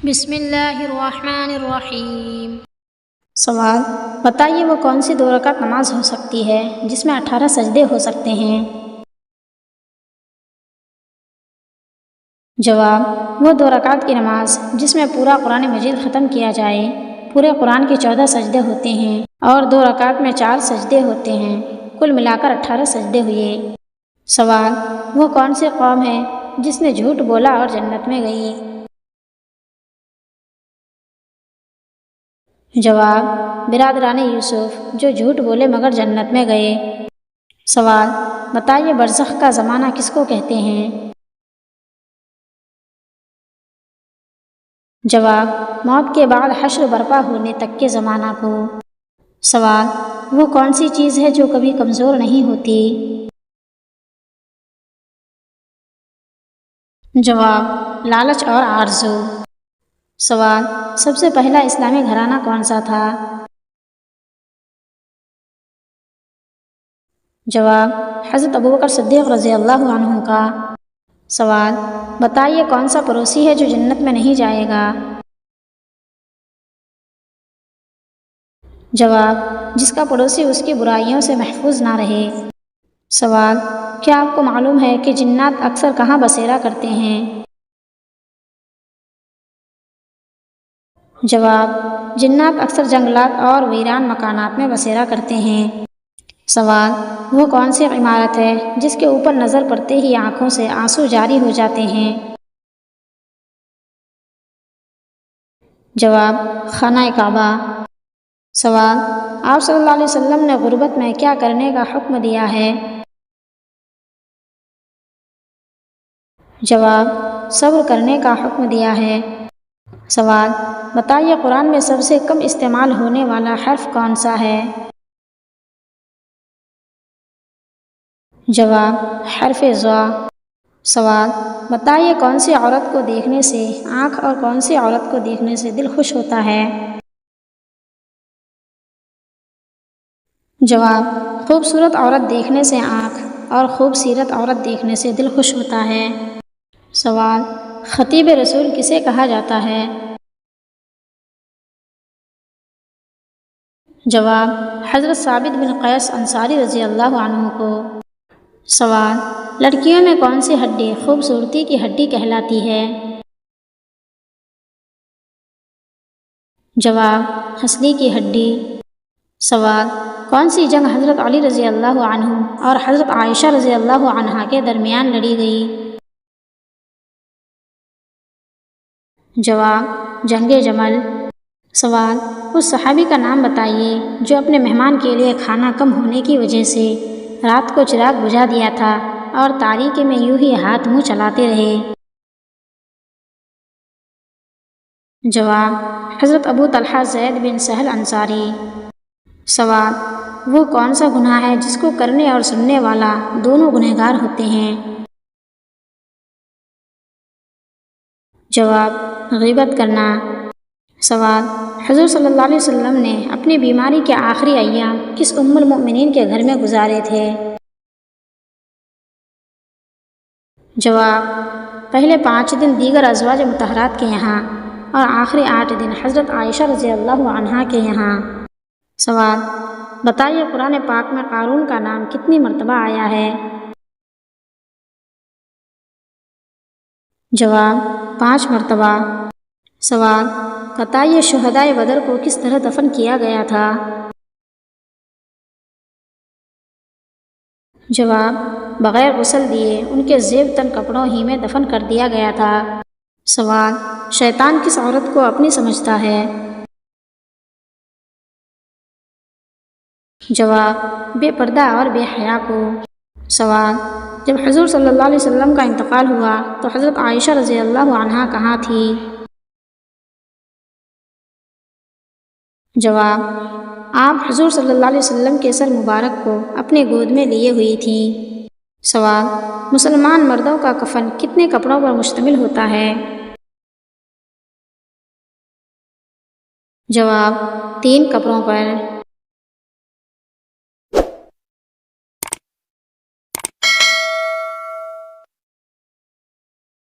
بسم اللہ الرحمن الرحیم۔ سوال: بتائیے وہ کون سی 2 رکعت نماز ہو سکتی ہے جس میں 18 سجدے ہو سکتے ہیں؟ جواب: وہ 2 رکعت کی نماز جس میں پورا قرآن مجید ختم کیا جائے۔ پورے قرآن کے 14 سجدے ہوتے ہیں اور 2 رکعت میں 4 سجدے ہوتے ہیں، کل ملا کر 18 سجدے ہوئے۔ سوال: وہ کون سی قوم ہے جس نے جھوٹ بولا اور جنت میں گئی؟ جواب: برادران یوسف جو جھوٹ بولے مگر جنت میں گئے۔ سوال: بتائیے برزخ کا زمانہ کس کو کہتے ہیں؟ جواب: موت کے بعد حشر برپا ہونے تک کے زمانہ کو۔ سوال: وہ کون سی چیز ہے جو کبھی کمزور نہیں ہوتی؟ جواب: لالچ اور آرزو۔ سوال: سب سے پہلا اسلامی گھرانہ کون سا تھا؟ جواب: حضرت ابوبکر صدیق رضی اللہ عنہ کا۔ سوال: بتائیے کون سا پڑوسی ہے جو جنت میں نہیں جائے گا؟ جواب: جس کا پڑوسی اس کی برائیوں سے محفوظ نہ رہے۔ سوال: کیا آپ کو معلوم ہے کہ جنات اکثر کہاں بسیرا کرتے ہیں؟ جواب: جنات اکثر جنگلات اور ویران مکانات میں بسیرا کرتے ہیں۔ سوال: وہ کون سی عمارت ہے جس کے اوپر نظر پڑتے ہی آنکھوں سے آنسو جاری ہو جاتے ہیں؟ جواب: خانہ کعبہ۔ سوال: آپ صلی اللہ علیہ وسلم نے غربت میں کیا کرنے کا حکم دیا ہے؟ جواب: صبر کرنے کا حکم دیا ہے۔ سوال: بتائیے قرآن میں سب سے کم استعمال ہونے والا حرف کون سا ہے؟ جواب: حرف ظا۔ سوال: بتائیے کون سی عورت کو دیکھنے سے آنکھ اور کون سی عورت کو دیکھنے سے دل خوش ہوتا ہے؟ جواب: خوبصورت عورت دیکھنے سے آنکھ اور خوبصیرت عورت دیکھنے سے دل خوش ہوتا ہے۔ سوال: خطیب رسول کسے کہا جاتا ہے؟ جواب: حضرت ثابت بن قیس انصاری رضی اللہ عنہ کو۔ سوال: لڑکیوں میں کون سی ہڈی خوبصورتی کی ہڈی کہلاتی ہے؟ جواب: ہنسلی کی ہڈی۔ سوال: کون سی جنگ حضرت علی رضی اللہ عنہ اور حضرت عائشہ رضی اللہ عنہا کے درمیان لڑی گئی؟ جواب: جنگ جمل۔ سوال: اس صحابی کا نام بتائیے جو اپنے مہمان کے لیے کھانا کم ہونے کی وجہ سے رات کو چراغ بجھا دیا تھا اور تاریکی میں یوں ہی ہاتھ منہ چلاتے رہے۔ جواب: حضرت ابو طلحہ زید بن سہل انصاری۔ سوال: وہ کون سا گناہ ہے جس کو کرنے اور سننے والا دونوں گنہگار ہوتے ہیں؟ جواب: غیبت کرنا۔ سوال: حضور صلی اللہ علیہ وسلم نے اپنی بیماری کے آخری ایام کس ام المؤمنین کے گھر میں گزارے تھے؟ جواب: پہلے 5 دن دیگر ازواج مطہرات کے یہاں اور آخری 8 دن حضرت عائشہ رضی اللہ عنہا کے یہاں۔ سوال: بتائیے قرآن پاک میں قارون کا نام کتنی مرتبہ آیا ہے؟ جواب: 5 مرتبہ۔ سوال: بتائیے شہدائے بدر کو کس طرح دفن کیا گیا تھا؟ جواب: بغیر غسل دیے ان کے زیب تن کپڑوں ہی میں دفن کر دیا گیا تھا۔ سوال: شیطان کس عورت کو اپنی سمجھتا ہے؟ جواب: بے پردہ اور بے حیا کو۔ سوال: جب حضور صلی اللہ علیہ وسلم کا انتقال ہوا تو حضرت عائشہ رضی اللہ عنہا کہاں تھی؟ جواب: آپ حضور صلی اللہ علیہ وسلم کے سر مبارک کو اپنے گود میں لیے ہوئی تھیں۔ سوال: مسلمان مردوں کا کفن کتنے کپڑوں پر مشتمل ہوتا ہے؟ جواب: 3 کپڑوں پر۔